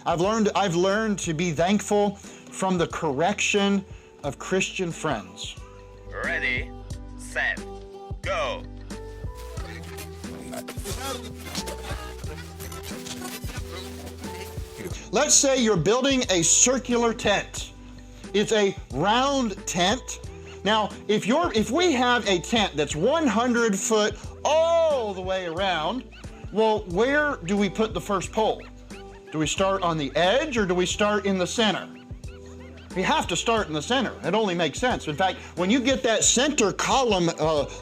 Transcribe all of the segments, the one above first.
I've learned to be thankful from the correction of Christian friends. Ready, set, go. Let's say you're building a circular tent. It's a round tent. Now, if we have a tent that's 100 foot all the way around, well, where do we put the first pole? Do we start on the edge or do we start in the center? We have to start in the center. It only makes sense. In fact, when you get that center column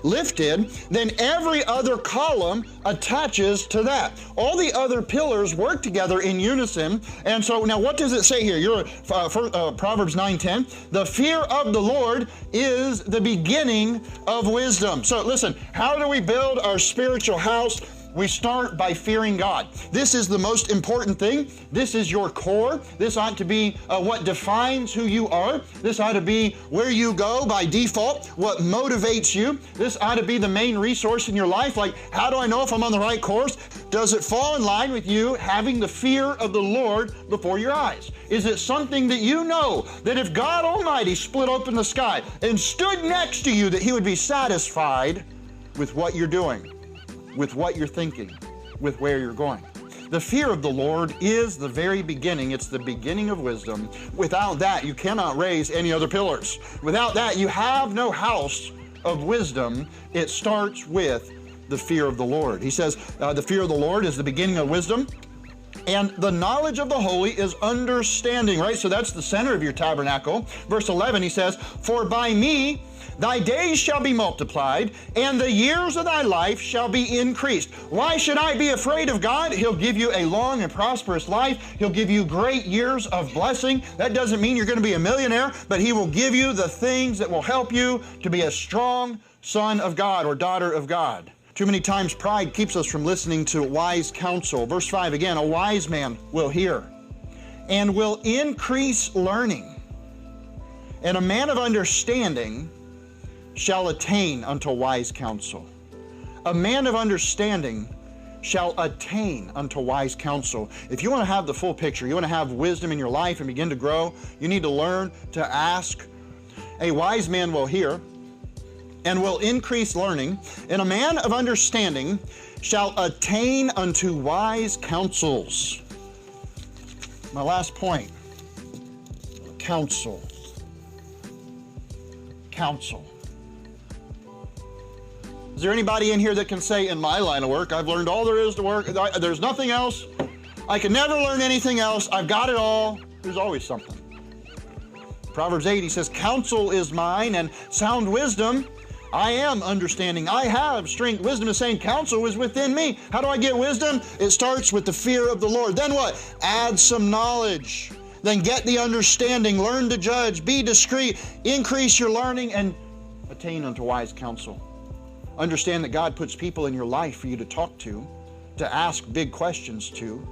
lifted, then every other column attaches to that. All the other pillars work together in unison. And so now what does it say here? Proverbs 9:10. The fear of the Lord is the beginning of wisdom. So listen, how do we build our spiritual house? We start by fearing God. This is the most important thing. This is your core. This ought to be what defines who you are. This ought to be where you go by default, what motivates you. This ought to be the main resource in your life. Like, how do I know if I'm on the right course? Does it fall in line with you having the fear of the Lord before your eyes? Is it something that you know that if God Almighty split open the sky and stood next to you, that He would be satisfied with what you're doing, with what you're thinking, with where you're going? The fear of the Lord is the very beginning. It's the beginning of wisdom. Without that, you cannot raise any other pillars. Without that, you have no house of wisdom. It starts with the fear of the Lord. He says, the fear of the Lord is the beginning of wisdom, and the knowledge of the holy is understanding, right? So that's the center of your tabernacle. Verse 11, he says, for by me thy days shall be multiplied, and the years of thy life shall be increased. Why should I be afraid of God? He'll give you a long and prosperous life. He'll give you great years of blessing. That doesn't mean you're going to be a millionaire, but He will give you the things that will help you to be a strong son of God or daughter of God. Too many times pride keeps us from listening to wise counsel. Verse 5 again, a wise man will hear and will increase learning, and a man of understanding shall attain unto wise counsel. A man of understanding shall attain unto wise counsel. If you want to have the full picture, you want to have wisdom in your life and begin to grow, you need to learn to ask. A wise man will hear and will increase learning, and a man of understanding shall attain unto wise counsels. My last point, counsel. Counsel. Is there anybody in here that can say, in my line of work, I've learned all there is to work, there's nothing else, I can never learn anything else, I've got it all? There's always something. Proverbs 8, he says, counsel is mine, and sound wisdom, I am understanding. I have strength. Wisdom is saying counsel is within me. How do I get wisdom? It starts with the fear of the Lord. Then what? Add some knowledge. Then get the understanding. Learn to judge. Be discreet. Increase your learning and attain unto wise counsel. Understand that God puts people in your life for you to talk to ask big questions to.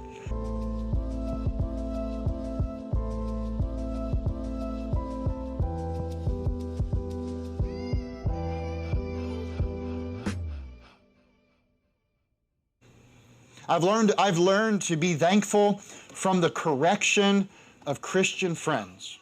I've learned to be thankful from the correction of Christian friends.